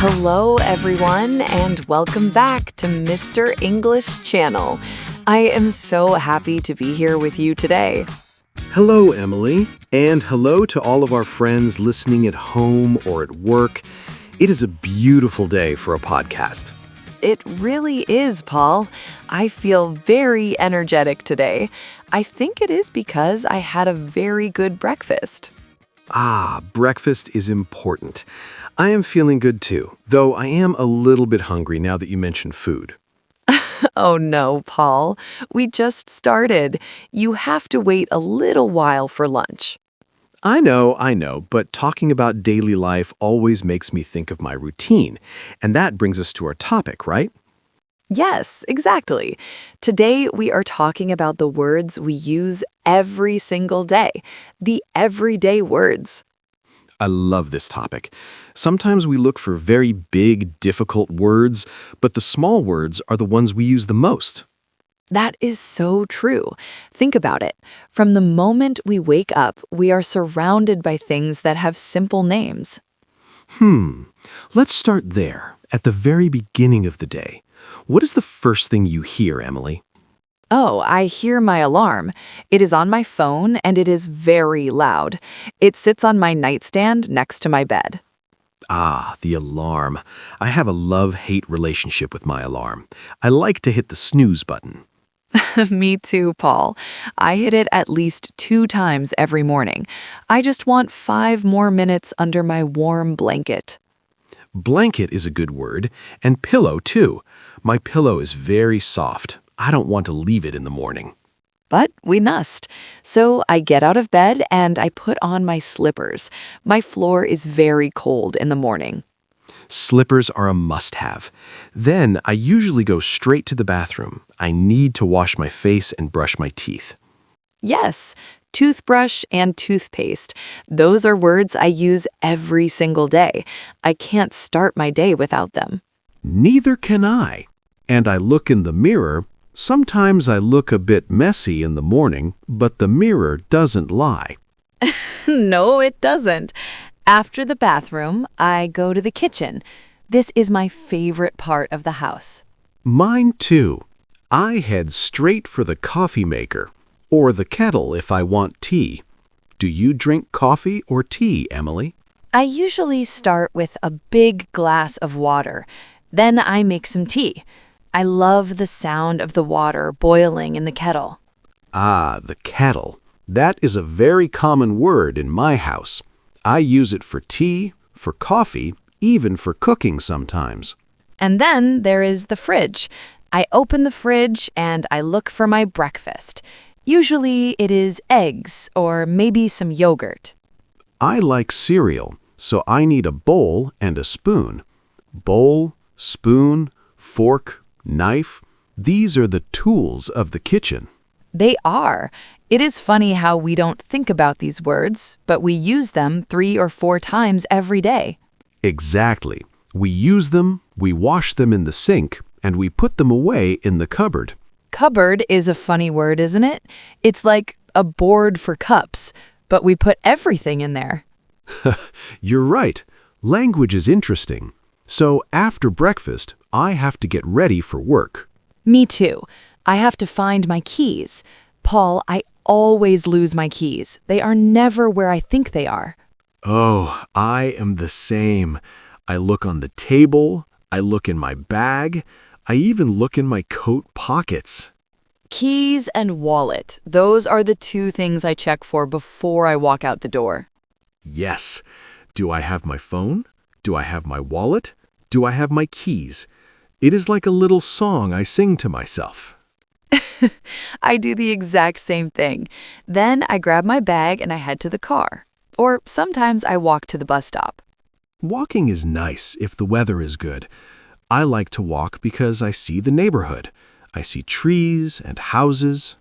Hello, everyone, and welcome back to Mr. English Channel. I am so happy to be here with you today. Hello, Emily, and hello to all of our friends listening at home or at work. It is a beautiful day for a podcast. It really is, Paul. I feel very energetic today. I think it is because I had a very good breakfast. Breakfast is important. I am feeling good too, though I am a little bit hungry now that you mentioned food. Oh no, Paul. We just started. You have to wait a little while for lunch. I know, but talking about daily life always makes me think of my routine, and that brings us to our topic, right? Yes, exactly. Today we are talking about the words we use every single day, the everyday words. I love this topic. Sometimes we look for very big, difficult words, but the small words are the ones we use the most. That is so true. Think about it. From the moment we wake up, we are surrounded by things that have simple names. Let's start there, at the very beginning of the day. What is the first thing you hear, Emily? Oh, I hear my alarm. It is on my phone and it is very loud. It sits on my nightstand next to my bed. The alarm. I have a love-hate relationship with my alarm. I like to hit the snooze button. Me too, Paul. I hit it at least 2 times every morning. I just want 5 more minutes under my warm blanket. Blanket is a good word, and pillow too. My pillow is very soft. I don't want to leave it in the morning. But we must. So I get out of bed and I put on my slippers. My floor is very cold in the morning. Slippers are a must-have. Then I usually go straight to the bathroom. I need to wash my face and brush my teeth. Yes, toothbrush and toothpaste. Those are words I use every single day. I can't start my day without them. Neither can I. And I look in the mirror. Sometimes I look a bit messy in the morning, but the mirror doesn't lie. No, it doesn't. After the bathroom, I go to the kitchen. This is my favorite part of the house. Mine too. I head straight for the coffee maker, or the kettle if I want tea. Do you drink coffee or tea, Emily? I usually start with a big glass of water. Then I make some tea. I love the sound of the water boiling in the kettle. The kettle. That is a very common word in my house. I use it for tea, for coffee, even for cooking sometimes. And then there is the fridge. I open the fridge and I look for my breakfast. Usually it is eggs or maybe some yogurt. I like cereal, so I need a bowl and a spoon. Bowl, spoon, fork, knife. These are the tools of the kitchen. They are. It is funny how we don't think about these words, but we use them 3 or 4 times every day. Exactly. We use them, we wash them in the sink, and we put them away in the cupboard. Cupboard is a funny word, isn't it? It's like a board for cups, but we put everything in there. You're right. Language is interesting. So after breakfast, I have to get ready for work. Me too. I have to find my keys. Paul, I always lose my keys. They are never where I think they are. Oh, I am the same. I look on the table, I look in my bag, I even look in my coat pockets. Keys and wallet. Those are the 2 things I check for before I walk out the door. Yes. Do I have my phone? Do I have my wallet? Do I have my keys? It is like a little song I sing to myself. I do the exact same thing. Then I grab my bag and I head to the car. Or sometimes I walk to the bus stop. Walking is nice if the weather is good. I like to walk because I see the neighborhood. I see trees and houses.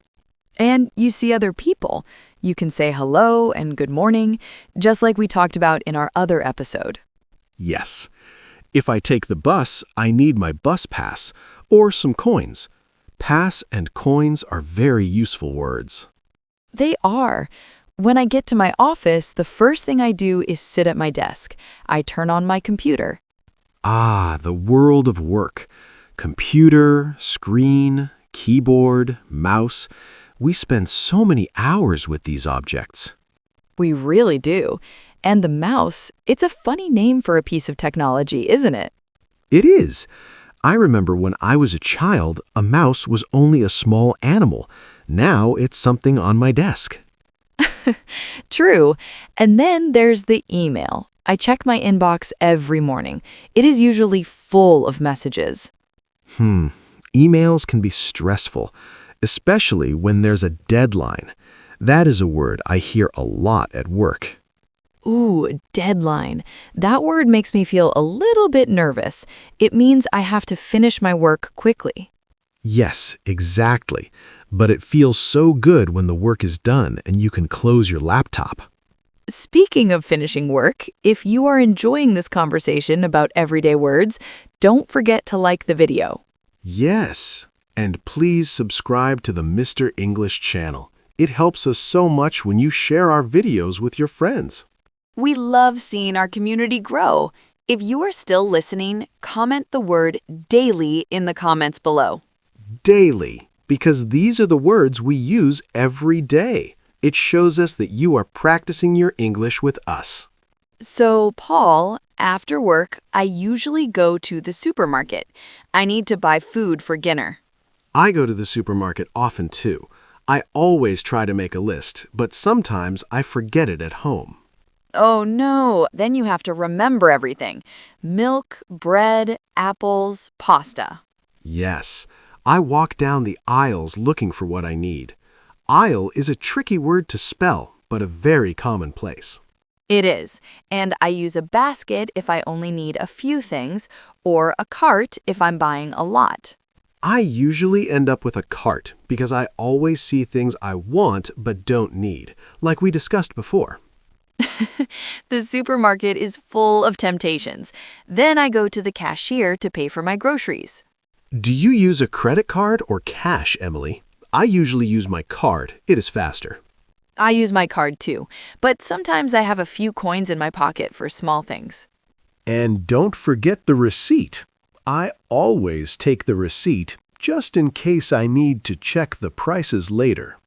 And you see other people. You can say hello and good morning, just like we talked about in our other episode. Yes. If I take the bus, I need my bus pass or some coins. Pass and coins are very useful words. They are. When I get to my office, the first thing I do is sit at my desk. I turn on my computer. Ah, the world of work. Computer, screen, keyboard, mouse. We spend so many hours with these objects. We really do. And the mouse, it's a funny name for a piece of technology, isn't it? It is. I remember when I was a child, a mouse was only a small animal. Now it's something on my desk. True. And then there's the email. I check my inbox every morning. It is usually full of messages. Emails can be stressful, especially when there's a deadline. That is a word I hear a lot at work. Ooh, deadline. That word makes me feel a little bit nervous. It means I have to finish my work quickly. Yes, exactly. But it feels so good when the work is done and you can close your laptop. Speaking of finishing work, if you are enjoying this conversation about everyday words, don't forget to like the video. Yes, and please subscribe to the Mr. English channel. It helps us so much when you share our videos with your friends. We love seeing our community grow. If you are still listening, comment the word daily in the comments below. Daily, because these are the words we use every day. It shows us that you are practicing your English with us. So, Paul, after work, I usually go to the supermarket. I need to buy food for dinner. I go to the supermarket often too. I always try to make a list, but sometimes I forget it at home. Oh no, then you have to remember everything. Milk, bread, apples, pasta. Yes, I walk down the aisles looking for what I need. Aisle is a tricky word to spell, but a very common place. It is, and I use a basket if I only need a few things, or a cart if I'm buying a lot. I usually end up with a cart because I always see things I want but don't need, like we discussed before. The supermarket is full of temptations. Then I go to the cashier to pay for my groceries. Do you use a credit card or cash, Emily? I usually use my card. It is faster. I use my card too, but sometimes I have a few coins in my pocket for small things. And don't forget the receipt. I always take the receipt just in case I need to check the prices later.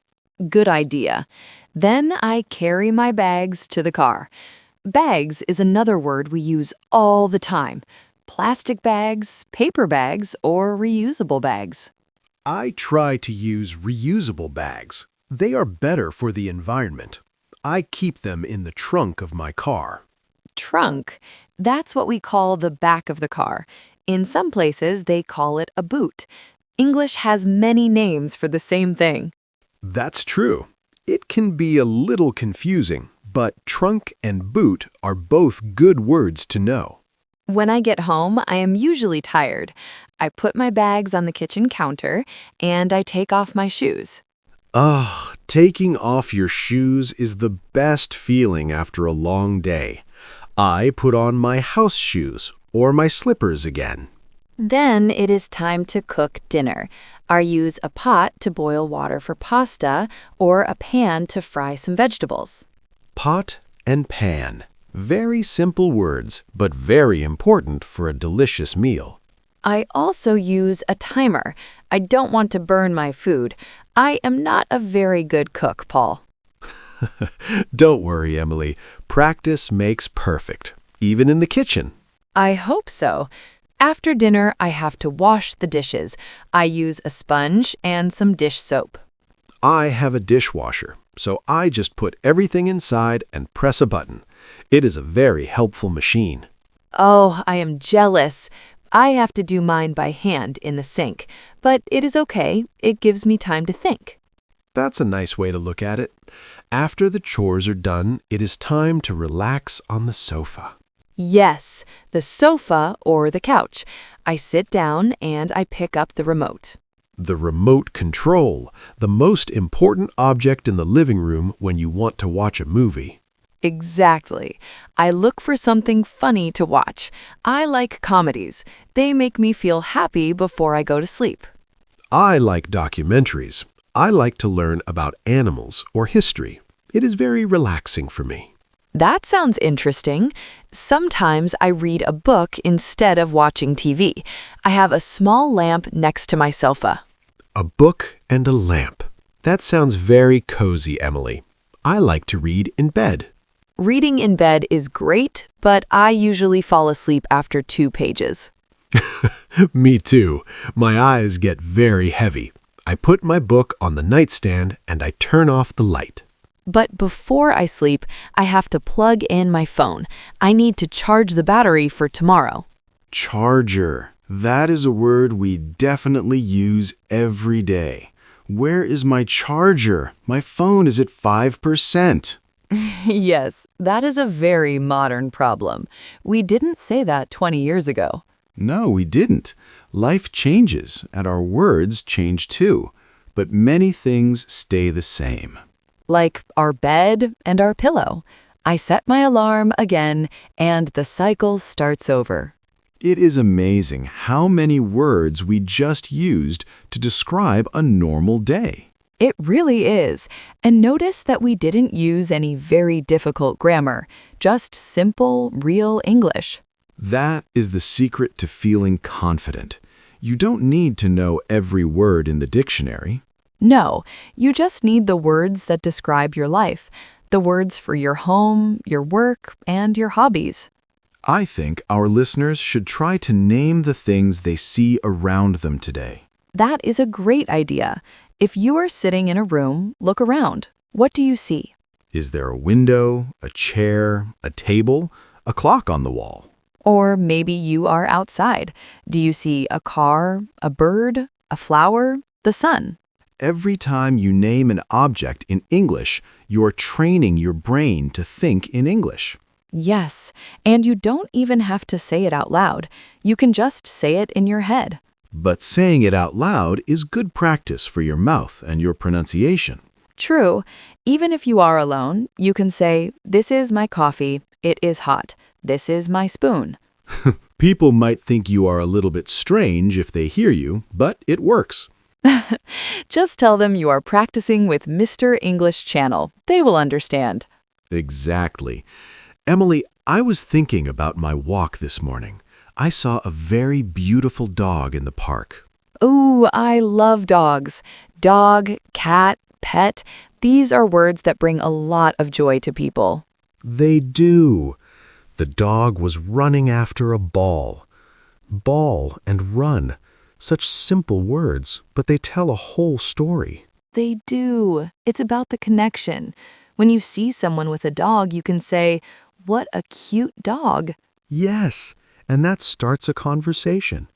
Good idea. Then I carry my bags to the car. Bags is another word we use all the time. Plastic bags, paper bags, or reusable bags. I try to use reusable bags. They are better for the environment. I keep them in the trunk of my car. Trunk, that's what we call the back of the car. In some places, they call it a boot. English has many names for the same thing. That's true. It can be a little confusing, but trunk and boot are both good words to know. When I get home, I am usually tired. I put my bags on the kitchen counter, and I take off my shoes. Taking off your shoes is the best feeling after a long day. I put on my house shoes or my slippers again. Then it is time to cook dinner. I use a pot to boil water for pasta or a pan to fry some vegetables. Pot and pan. Very simple words, but very important for a delicious meal. I also use a timer. I don't want to burn my food. I am not a very good cook, Paul. Don't worry, Emily. Practice makes perfect, even in the kitchen. I hope so. After dinner, I have to wash the dishes. I use a sponge and some dish soap. I have a dishwasher, so I just put everything inside and press a button. It is a very helpful machine. Oh, I am jealous. I have to do mine by hand in the sink, but it is okay. It gives me time to think. That's a nice way to look at it. After the chores are done, it is time to relax on the sofa. Yes, the sofa or the couch. I sit down and I pick up the remote. The remote control, the most important object in the living room when you want to watch a movie. Exactly. I look for something funny to watch. I like comedies. They make me feel happy before I go to sleep. I like documentaries. I like to learn about animals or history. It is very relaxing for me. That sounds interesting. Sometimes I read a book instead of watching TV. I have a small lamp next to my sofa. A book and a lamp. That sounds very cozy, Emily. I like to read in bed. Reading in bed is great, but I usually fall asleep after 2 pages. Me too. My eyes get very heavy. I put my book on the nightstand and I turn off the light. But before I sleep, I have to plug in my phone. I need to charge the battery for tomorrow. Charger. That is a word we definitely use every day. Where is my charger? My phone is at 5%. Yes, that is a very modern problem. We didn't say that 20 years ago. No, we didn't. Life changes, and our words change too. But many things stay the same. Like our bed and our pillow. I set my alarm again, and the cycle starts over. It is amazing how many words we just used to describe a normal day. It really is. And notice that we didn't use any very difficult grammar, just simple, real English. That is the secret to feeling confident. You don't need to know every word in the dictionary. No, you just need the words that describe your life, the words for your home, your work, and your hobbies. I think our listeners should try to name the things they see around them today. That is a great idea. If you are sitting in a room, look around. What do you see? Is there a window, a chair, a table, a clock on the wall? Or maybe you are outside. Do you see a car, a bird, a flower, the sun? Every time you name an object in English, you are training your brain to think in English. Yes, and you don't even have to say it out loud. You can just say it in your head. But saying it out loud is good practice for your mouth and your pronunciation. True. Even if you are alone, you can say, "This is my coffee. It is hot. This is my spoon." People might think you are a little bit strange if they hear you, but it works. Just tell them you are practicing with Mr. English Channel. They will understand. Exactly. Emily, I was thinking about my walk this morning. I saw a very beautiful dog in the park. Ooh, I love dogs. Dog, cat, pet. These are words that bring a lot of joy to people. They do. The dog was running after a ball. Ball and run. Such simple words, but they tell a whole story. They do. It's about the connection. When you see someone with a dog, you can say, "What a cute dog." Yes, and that starts a conversation.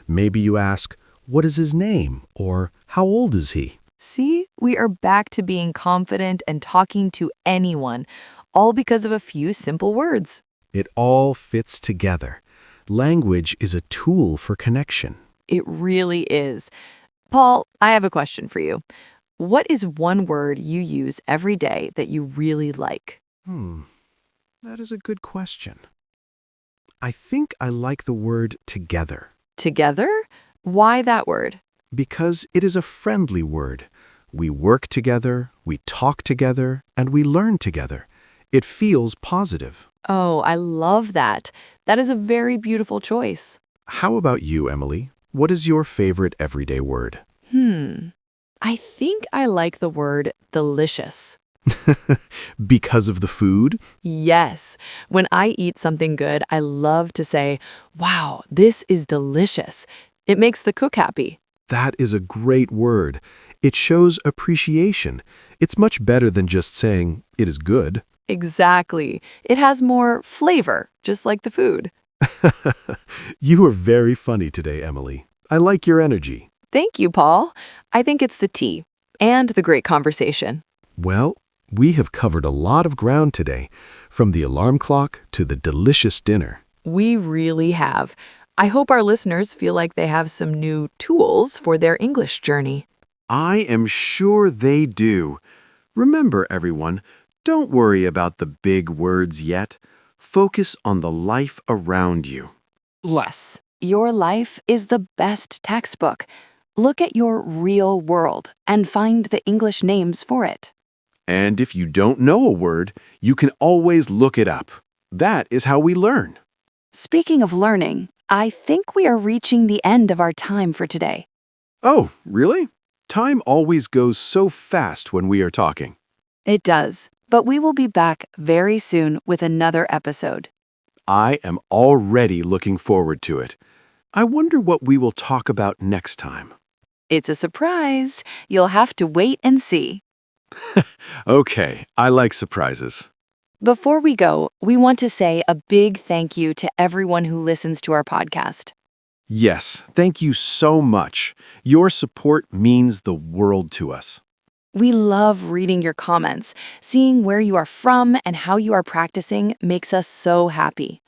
Maybe you ask, what is his name? Or how old is he? See, we are back to being confident and talking to anyone, all because of a few simple words. It all fits together. Language is a tool for connection. It really is. Paul, I have a question for you. What is one word you use every day that you really like? That is a good question. I think I like the word together. Together? Why that word? Because it is a friendly word. We work together, we talk together, and we learn together. It feels positive. Oh, I love that. That is a very beautiful choice. How about you, Emily? What is your favorite everyday word? I think I like the word delicious. Because of the food? Yes. When I eat something good, I love to say, "Wow, this is delicious." It makes the cook happy. That is a great word. It shows appreciation. It's much better than just saying, it is good. Exactly. It has more flavor, just like the food. You are very funny today, Emily. I like your energy. Thank you, Paul. I think it's the tea and the great conversation. Well, we have covered a lot of ground today, from the alarm clock to the delicious dinner. We really have. I hope our listeners feel like they have some new tools for their English journey. I am sure they do. Remember, everyone, don't worry about the big words yet. Focus on the life around you. Yes, your life is the best textbook. Look at your real world and find the English names for it. And if you don't know a word, you can always look it up. That is how we learn. Speaking of learning, I think we are reaching the end of our time for today. Oh, really? Time always goes so fast when we are talking. It does, but we will be back very soon with another episode. I am already looking forward to it. I wonder what we will talk about next time. It's a surprise. You'll have to wait and see. Okay, I like surprises. Before we go, we want to say a big thank you to everyone who listens to our podcast. Yes, thank you so much. Your support means the world to us. We love reading your comments. Seeing where you are from and how you are practicing makes us so happy.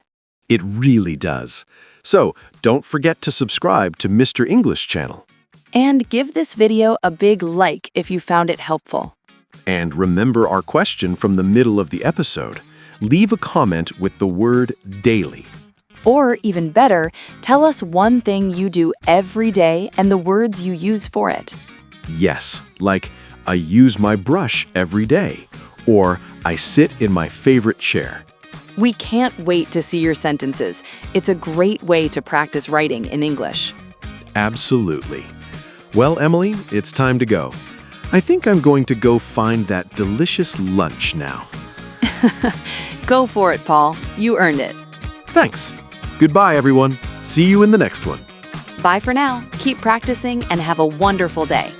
It really does. So, don't forget to subscribe to Mr. English channel. And give this video a big like if you found it helpful. And remember our question from the middle of the episode. Leave a comment with the word daily. Or even better, tell us one thing you do every day and the words you use for it. Yes, like I use my brush every day, or I sit in my favorite chair. We can't wait to see your sentences. It's a great way to practice writing in English. Absolutely. Well, Emily, it's time to go. I think I'm going to go find that delicious lunch now. Go for it, Paul. You earned it. Thanks. Goodbye, everyone. See you in the next one. Bye for now. Keep practicing and have a wonderful day.